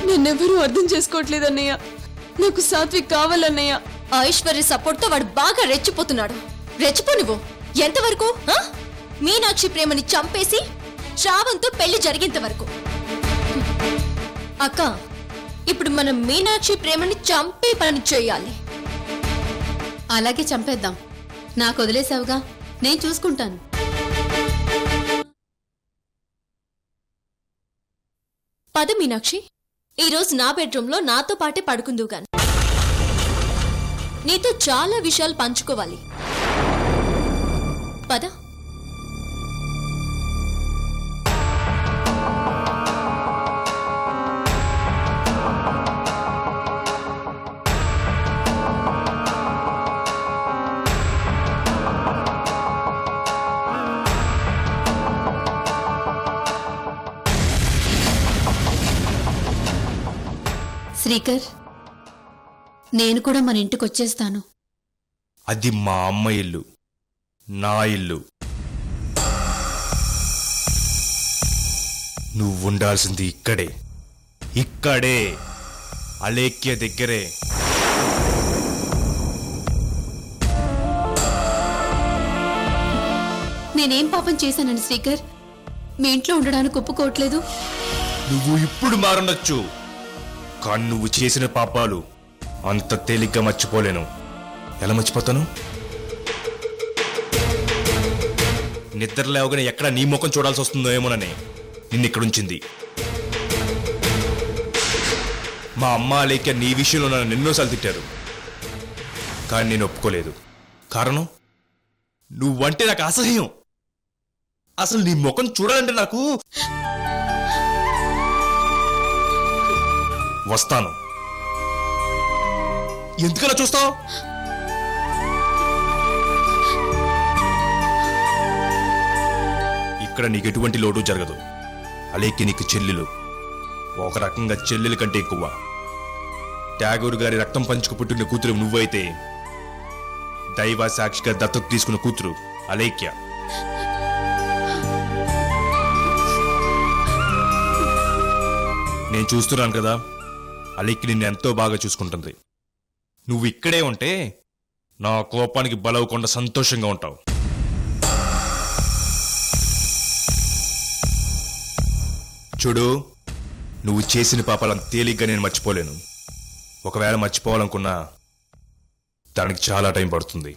నన్నెవరూ అర్థం చేసుకోవట్లేదన్నయ్య. నాకు సాత్విక్ కావాలన్నయ్య. ఐశ్వర్య సపోర్ట్ తో వాడు బాగా రెచ్చిపోతున్నాడు. రెచ్చిపో నువ్వు. ఎంతవరకు? మీనాక్షి ప్రేమని చంపేసి శ్రావంతో పెళ్లి జరిగేంత వరకు. అక్క, ఇప్పుడు మనం మీనాక్షి ప్రేమని చంపే పని చేయాలి. అలాగే చంపేద్దాం. నాకు వదిలేసావుగా, నేను చూసుకుంటాను. పద మీనాక్షి, ఈరోజు నా బెడ్రూమ్ లో నాతో పాటే పడుకుందువు గాని. నీతో చాలా విషయాలు పంచుకోవాలి. పద. శ్రీకర్, నేను కూడా మన ఇంటికి వచ్చేస్తాను. అది మా అమ్మ ఇల్లు, నా ఇల్లు. నువ్వు ఉండాల్సింది ఇక్కడే, ఇక్కడే, అలేఖ్య దగ్గరే. నేనేం పాపం చేశానని శ్రీకర్ మీ ఇంట్లో ఉండడానికి ఒప్పుకోవట్లేదు? నువ్వు ఇప్పుడు మారుండొచ్చు, కానీ నువ్వు చేసిన పాపాలు అంత తేలిగ్గా మర్చిపోలేను. ఎలా మర్చిపోతాను? నిద్ర లేవగానే ఎక్కడ నీ ముఖం చూడాల్సి వస్తుందో ఏమోనని నిన్నిక్కడుంచింది. మా అమ్మ లేక నీ విషయంలో నన్ను ఎన్నోసార్లు తిట్టారు, కానీ నేను ఒప్పుకోలేదు. కారణం, నువ్వంటే నాకు అసహ్యం. అసలు నీ ముఖం చూడాలంటే నాకు. వస్తాను. ఎందుకలా చూస్తావు? ఇక్కడ నీకు ఎటువంటి లోటు జరగదు. అలేఖ్య నీకు చెల్లెలు, ఒక రకంగా చెల్లెల కంటే ఎక్కువ. ట్యాగూర్ గారి రక్తం పంచుకు పుట్టిన కూతురు నువ్వైతే, దైవ సాక్షిగా దత్తత తీసుకున్న కూతురు అలేఖ్య. నేను చూస్తున్నాను కదా, అలేఖ్య నిన్ను ఎంతో బాగా చూసుకుంటుంది. నువ్వు ఇక్కడే ఉంటే నా కోపానికి బలవకుండా సంతోషంగా ఉంటావు. చూడు, నువ్వు చేసిన పాపాలను తేలిగ్గా నేను మర్చిపోలేను. ఒకవేళ మర్చిపోవాలనుకున్నా దానికి చాలా టైం పడుతుంది.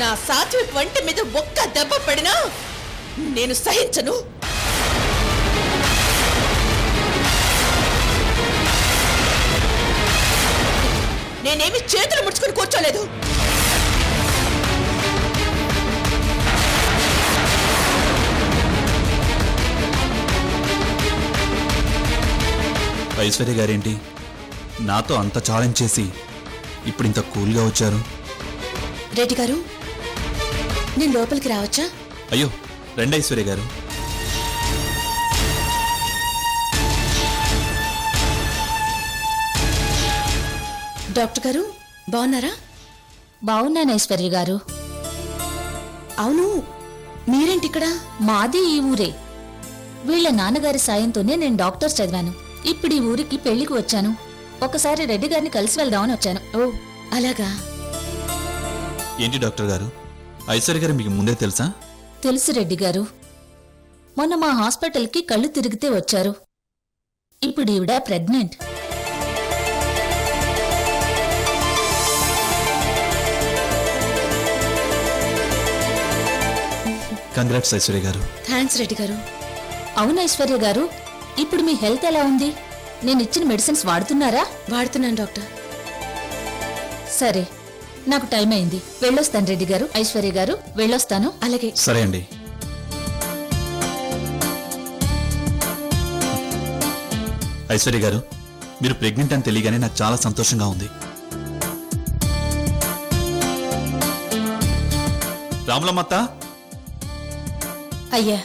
నా సాత్విక్ వంటి మీద ఒక్క దెబ్బ పడినా నేను సహించను. నేనేమి చేతులు ముడుచుకుని కూర్చోలేదు. ఐశ్వర్య గారేంటి నాతో అంత ఛాలెంజ్ చేసి ఇప్పుడు ఇంత కూల్గా వచ్చారు? రెడ్డి గారు, నేను లోపలికి రావచ్చా? అయ్యో రండి ఐశ్వర్య గారు. డాక్టర్ గారు బాగున్నారా? బావున్నాను ఐశ్వర్య గారు. అవును, మీరేంటి ఇక్కడ? మాది ఈ ఊరే. వీళ్ళ నాన్నగారి సాయంతోనే నేను డాక్టర్స్ చదివాను. ఇప్పుడు ఈ ఊరికి పెళ్లికి వచ్చాను. ఒకసారి రెడ్డి గారిని కలిసి వెళ్దామని వచ్చాను. ఓ అలాగా. ఏంటి డాక్టర్ గారు, ఐశ్వర్య గారు మీకు ముందే తెలుసా? తెలుసు రెడ్డి గారు. మొన్న మా హాస్పిటల్కి కళ్ళు తిరిగితే వచ్చారు. ఇప్పుడు ఈవిడ ప్రెగ్నెంట్. కంగ్రాట్స్ ఐశ్వర్య గారు. థ్యాంక్స్ రెడ్డి గారు. అవును ఐశ్వర్య గారు, ఇప్పుడు మీ హెల్త్ ఎలా ఉంది? నేను ఇచ్చిన మెడిసిన్స్ వాడుతున్నారా? వాడుతున్నాను డాక్టర్. సరే, నాకు టైం అయింది. వెళ్ళొస్తాను రెడ్డి గారు. ఐశ్వర్య గారు వెళ్ళొస్తాను. అలాగే. సరే అండి. ఐశ్వర్య గారు, మీరు ప్రెగ్నెంట్ అని తెలియగానే నాకు చాలా సంతోషంగా ఉంది. రాములమ్మత్త, అయ్యా,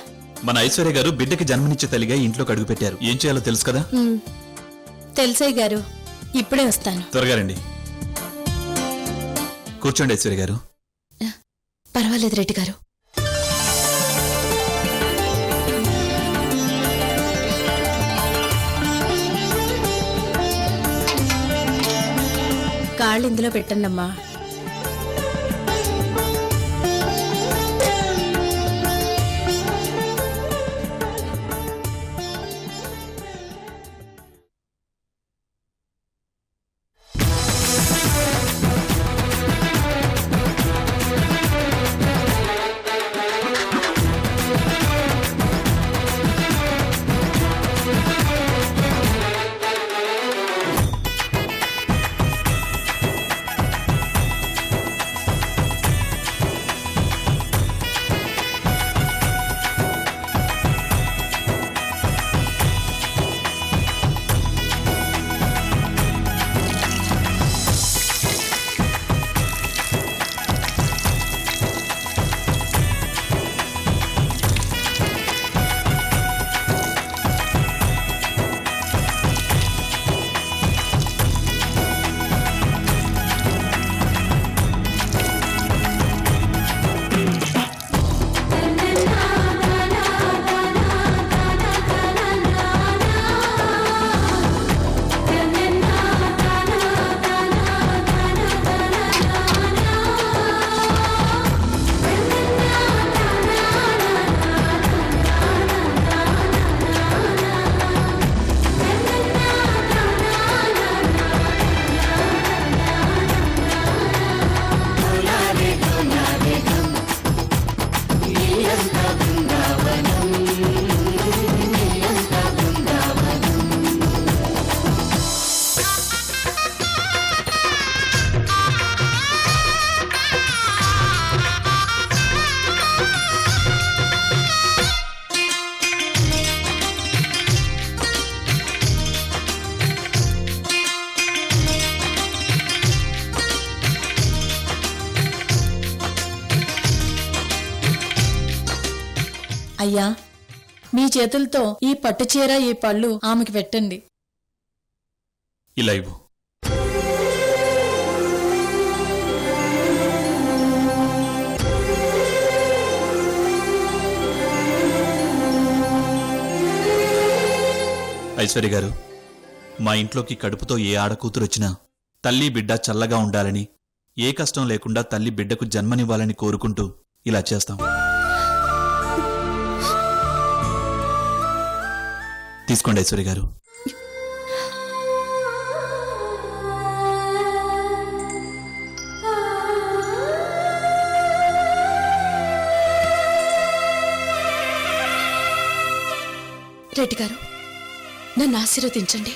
మన ఐశ్వర్య గారు బిడ్డకి జన్మనిచ్చే తల్లిగా ఇంట్లోకి అడుగు పెట్టారు. ఏం చేయాలో తెలుసు కదా? తెలుసయ్య గారు, ఇప్పుడే వస్తాను. త్వరగా రండి. కూర్చోండి ఐశ్వర్య గారు. పర్వాలేదు రెడ్డి గారు. కాళ్ళు ఇందులో పెట్టండమ్మా. అయ్యా, మీ చేతులతో ఈ పట్టు చీర, ఈ పళ్ళు ఆమెకి పెట్టండి. ఇలా ఇవ్వు. ఐశ్వర్య గారు, మా ఇంట్లోకి కడుపుతో ఏ ఆడకూతురు వచ్చినా తల్లి బిడ్డ చల్లగా ఉండాలని, ఏ కష్టం లేకుండా తల్లి బిడ్డకు జన్మనివ్వాలని కోరుకుంటూ ఇలా చేస్తాం. తీసుకోండి ఐశ్వర్య గారు. రెడ్డి గారు, నన్ను ఆశీర్వదించండి.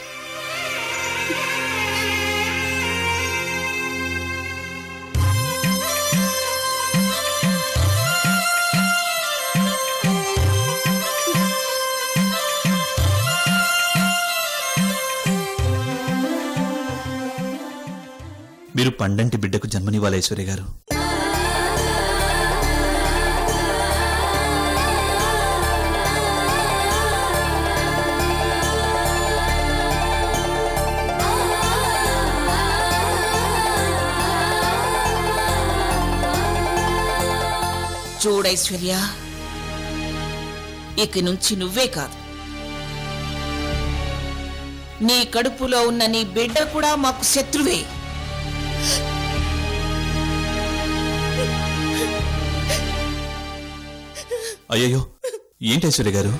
మీరు పండంటి బిడ్డకు జన్మనివ్వాలి ఐశ్వర్య గారు. చూడైశ్వర్య, ఇక నుంచి నువ్వే కాదు, నీ కడుపులో ఉన్న నీ బిడ్డ కూడా మాకు శత్రువే. అయ్యయ్యో, ఏంటి ఐశ్వర్య గారు?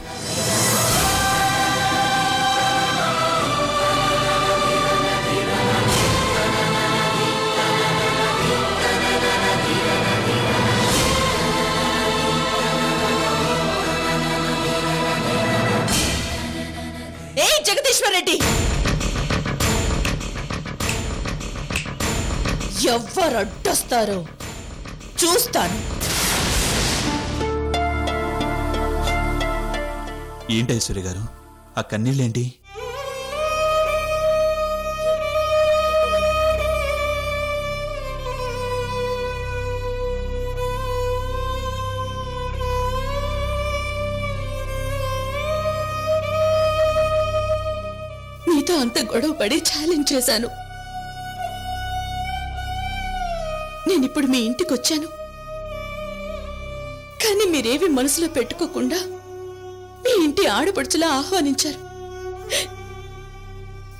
ఏ జగదీశ్వర్ రెడ్డి, ఎవ్వరు అడ్డొస్తారో చూస్తాను. ఏంటి ఐశ్వర్య గారు, ఆ కన్నీళ్ళేంటి? మీతో అంత గొడవ పడి ఛాలెంజ్ చేశాను. నేనిప్పుడు మీ ఇంటికి వచ్చాను, కానీ మీరేవి మనసులో పెట్టుకోకుండా మీ ఇంటి ఆడపడుచులా ఆహ్వానించారు.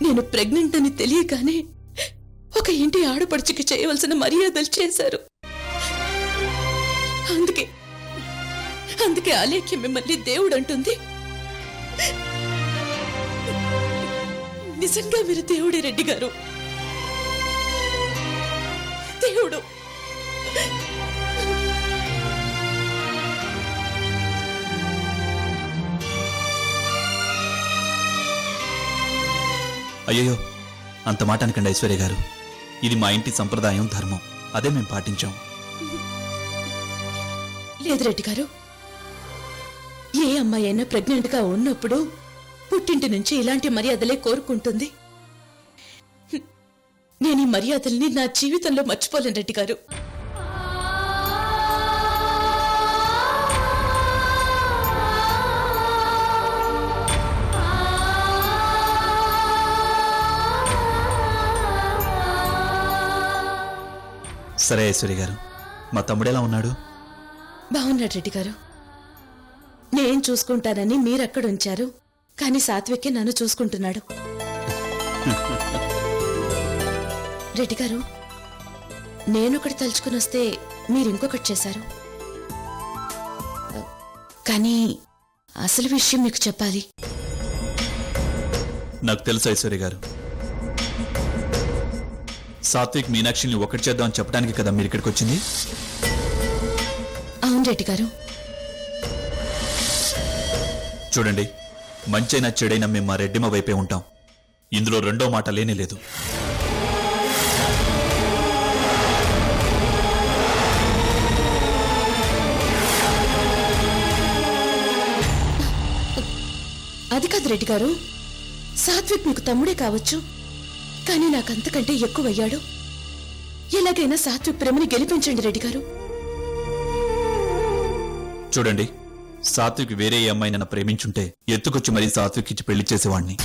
నేను ప్రెగ్నెంట్ అని తెలియగానే ఒక ఇంటి ఆడపడుచుకి చేయవలసిన మర్యాదలు చేశారు. అందుకే అలేఖ్య మిమ్మల్ని దేవుడు అంటుంది. నిజంగా మీరు దేవుడే రెడ్డి గారు, దేవుడు. అయ్యయ్యో, అంత మాట అనకండి ఐశ్వర్య గారు. ఇది మా ఇంటి సంప్రదాయం, ధర్మం. అదే మేము పాటించాం. లేదు రెడ్డి గారు, ఏ అమ్మాయి అయినా ప్రెగ్నెంట్ గా ఉన్నప్పుడు పుట్టింటి నుంచి ఇలాంటి మర్యాదలే కోరుకుంటుంది. నేను ఈ మర్యాదల్ని నా జీవితంలో మర్చిపోలేను రెడ్డి గారు. సరే ఐశ్వర్య గారు, మా తమ్ముడెలా ఉన్నాడు? బాగున్నాడు రెడ్డి గారు. నేను చూసుకుంటానని మీరక్కడ ఉంచారు, కానీ సాత్వికే నన్ను చూసుకుంటున్నాడు. రెడ్డి గారు, నేనొకటి తలుచుకుని వస్తే మీరింకొకటి చేశారు. కానీ అసలు విషయం మీకు చెప్పాలి. నాకు తెలుసు ఐశ్వర్య గారు. సాత్విక్ మీనాక్షిని ఒకటి చేద్దామని చెప్పడానికి కదా మీరు ఇక్కడికి వచ్చింది? అవును రెడ్డి గారు. చూడండి, మంచైనా చెడైనా మేము మా రెడ్డిమ వైపే ఉంటాం. ఇందులో రెండో మాట లేనే లేదు. అది కాదు రెడ్డి గారు, సాత్విక్ మీకు తమ్ముడే కావచ్చు, కానీ నాకంతకంటే ఎక్కువయ్యాడు. ఎలాగైనా సాత్విక్ ప్రేమని గెలిపించండి రెడ్డి గారు. చూడండి, సాత్విక్ వేరే ఏ అమ్మాయి నన్ను ప్రేమించుంటే ఎత్తుకొచ్చి మరీ సాత్విక్ ఇచ్చి పెళ్లి చేసేవాణ్ణి.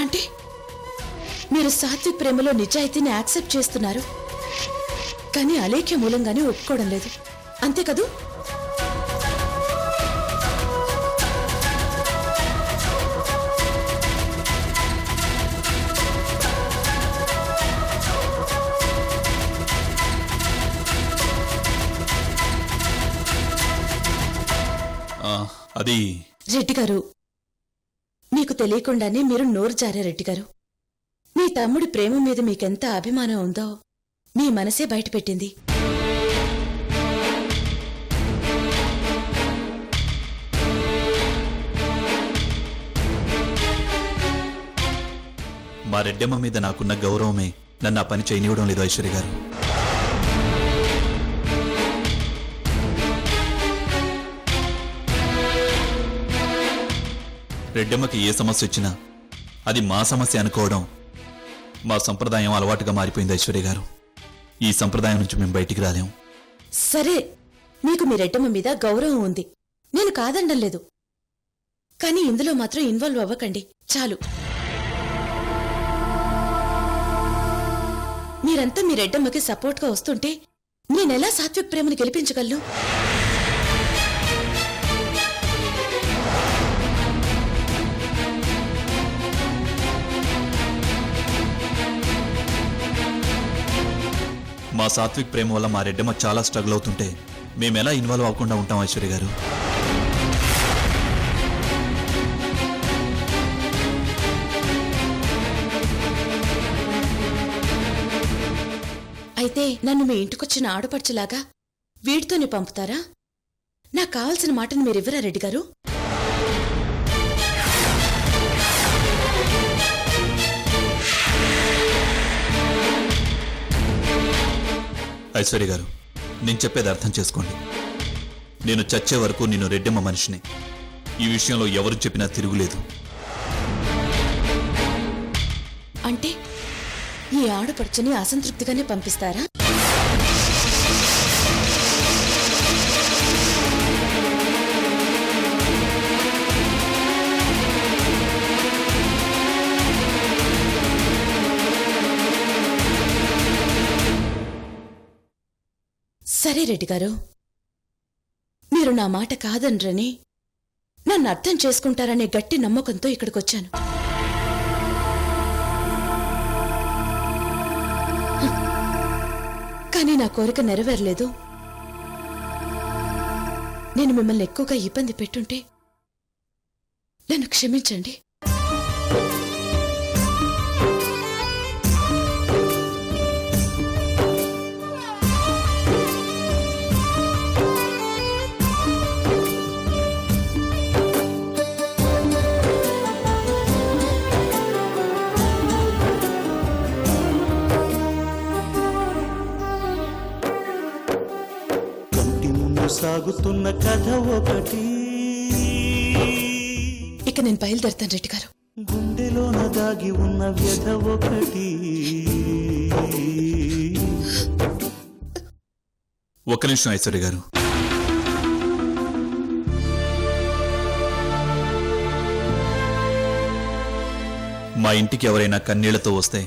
అంటే మీరు సాత్విక్ ప్రేమలో నిజాయితీని యాక్సెప్ట్ చేస్తున్నారు, కానీ అలేఖ్య మూలంగానే ఒప్పుకోవడం లేదు, అంతే కదూ? అది రెడ్డి గారు, మీకు తెలియకుండానే మీరు నోరు జారే రెడ్డి గారు. మీ తమ్ముడి ప్రేమ మీద మీకెంత అభిమానం ఉందో మీ మనసే బయటపెట్టింది. మా రెడ్డమ్మ మీద నాకున్న గౌరవమే నన్ను ఆ పని చేయనివ్వడం లేదు ఐశ్వర్య గారు. రెడ్డమ్మకి ఏ సమస్య వచ్చినా అది మా సమస్య అనుకోవడం మా సంప్రదాయం అలవాటుగా మారిపోయింది ఐశ్వర్య గారు. ఈ సంప్రదాయం నుంచి మేము బయటికి రాలేం. సరే, మీకు మీ రెడ్డమ్మ మీద గౌరవం ఉంది, నేను కాదనడం లేదు. కానీ ఇందులో మాత్రం ఇన్వాల్వ్ అవ్వకండి, చాలు. మీరంతా మీ రెడ్డమ్మకి సపోర్ట్గా వస్తుంటే నేనెలా సాత్విక్ ప్రేమను గెలిపించగలను? మా సాత్విక్ ప్రేమ వల్ల మా రెడ్డమ్మ చాలా స్ట్రగుల్ అవుతుంటే మేమెలా ఇన్వాల్వ్ అవ్వకుండా ఉంటాం ఐశ్వర్య గారు? అయితే నన్ను మీ ఇంటికొచ్చిన ఆడపడుచులాగా వీడితోనే పంపుతారా? నాకు కావాల్సిన మాటను మీరివ్వరా రెడ్డి గారు? ఐశ్వర్య గారు, నేను చెప్పేది అర్థం చేసుకోండి. నేను చచ్చే వరకు నేను రెడ్డమ్మ మనిషిని. ఈ విషయంలో ఎవరు చెప్పినా తిరుగులేదు. అంటే ఈ ఆడపడుచుని అసంతృప్తిగానే పంపిస్తారా? సరే రెడ్డి గారు, మీరు నా మాట కాదనరని, నన్ను అర్థం చేసుకుంటారనే గట్టి నమ్మకంతో ఇక్కడికొచ్చాను. కానీ నా కోరిక నెరవేరలేదు. నేను మిమ్మల్ని ఎక్కువగా ఇబ్బంది పెట్టుంటే నన్ను క్షమించండి. సాగుతున్న కథ ఒకటి, ఇక నేను బయలుదేరుతాను రెడ్డి గారు. గుండెలోన దాగి ఉన్న వ్యధ ఒకటి. ఒక్క నిమిషం ఐశ్వర్య గారు. మా ఇంటికి ఎవరైనా కన్నీళ్లతో వస్తే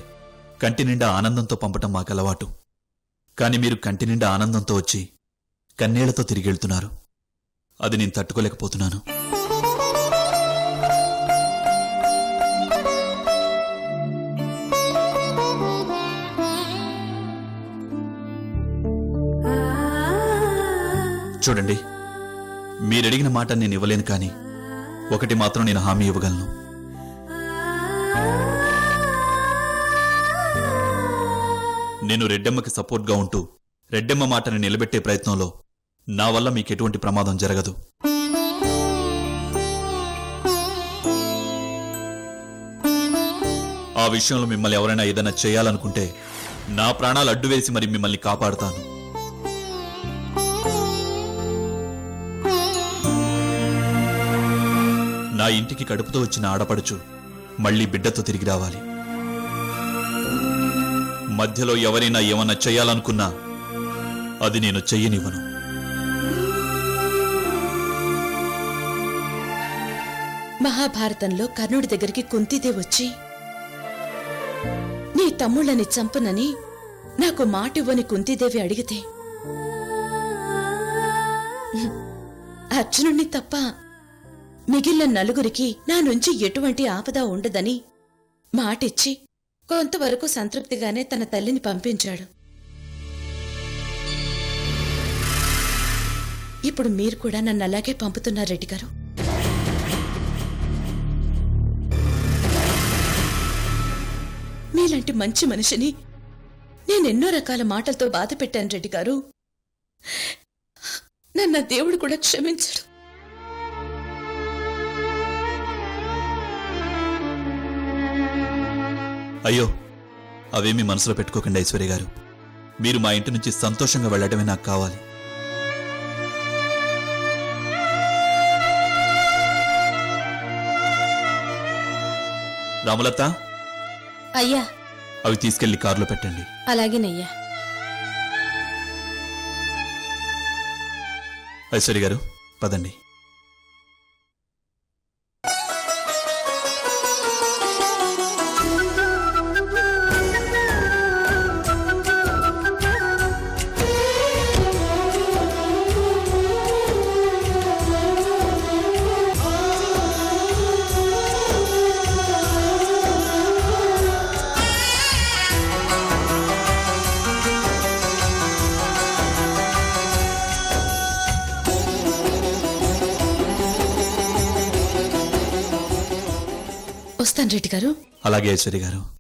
కంటి నిండా ఆనందంతో పంపటం మాకు అలవాటు. కానీ మీరు కంటి నిండా ఆనందంతో వచ్చి కన్నీళ్లతో తిరిగి వెళ్తున్నారు. అది నేను తట్టుకోలేకపోతున్నాను. చూడండి, మీరడిగిన మాట నేను ఇవ్వలేను, కానీ ఒకటి మాత్రం నేను హామీ ఇవ్వగలను. నేను రెడ్డమ్మకి సపోర్ట్గా ఉంటూ రెడ్డమ్మ మాటని నిలబెట్టే ప్రయత్నంలో నా వల్ల మీకు ఎటువంటి ప్రమాదం జరగదు. ఆ విషయంలో మిమ్మల్ని ఎవరైనా ఏదైనా చేయాలనుకుంటే నా ప్రాణాలు అడ్డు వేసి మరి మిమ్మల్ని కాపాడుతాను. నా ఇంటికి కడుపుతో వచ్చిన ఆడపడుచు మళ్లీ బిడ్డతో తిరిగి రావాలి. మధ్యలో ఎవరైనా ఏమన్నా చేయాలనుకున్నా అది నేను చెయ్యనివ్వను. మహాభారతంలో కర్ణుడి దగ్గరికి కుంతీదేవి వచ్చి నీ తమ్ముళ్ళని చంపనని నాకు మాటివ్వని కుంతీదేవి అడిగితే అర్జునుణ్ణి తప్ప మిగిలిన నలుగురికి నా నుంచి ఎటువంటి ఆపద ఉండదని మాటిచ్చి కొంతవరకు సంతృప్తిగానే తన తల్లిని పంపించాడు. ఇప్పుడు మీరు కూడా నన్ను అలాగే పంపుతున్నారు రెడ్డి గారు. మీ మీలాంటి మంచి మనిషిని నేనెన్నో రకాల మాటలతో బాధ పెట్టాను రెడ్డి గారు. నన్న దేవుడు కూడా క్షమించడు. అయ్యో అవేమీ మనసులో పెట్టుకోకండి ఐశ్వర్య గారు. మీరు మా ఇంటి నుంచి సంతోషంగా వెళ్ళడమే నాకు కావాలి. రామలత, అయ్యా అవి తీసుకెళ్లి కారులో పెట్టండి. అలాగేనయ్యా. ఐశ్వర్య గారు పదండి. వస్తాను రెడ్డి గారు. అలాగే ఐశ్వర్య గారు.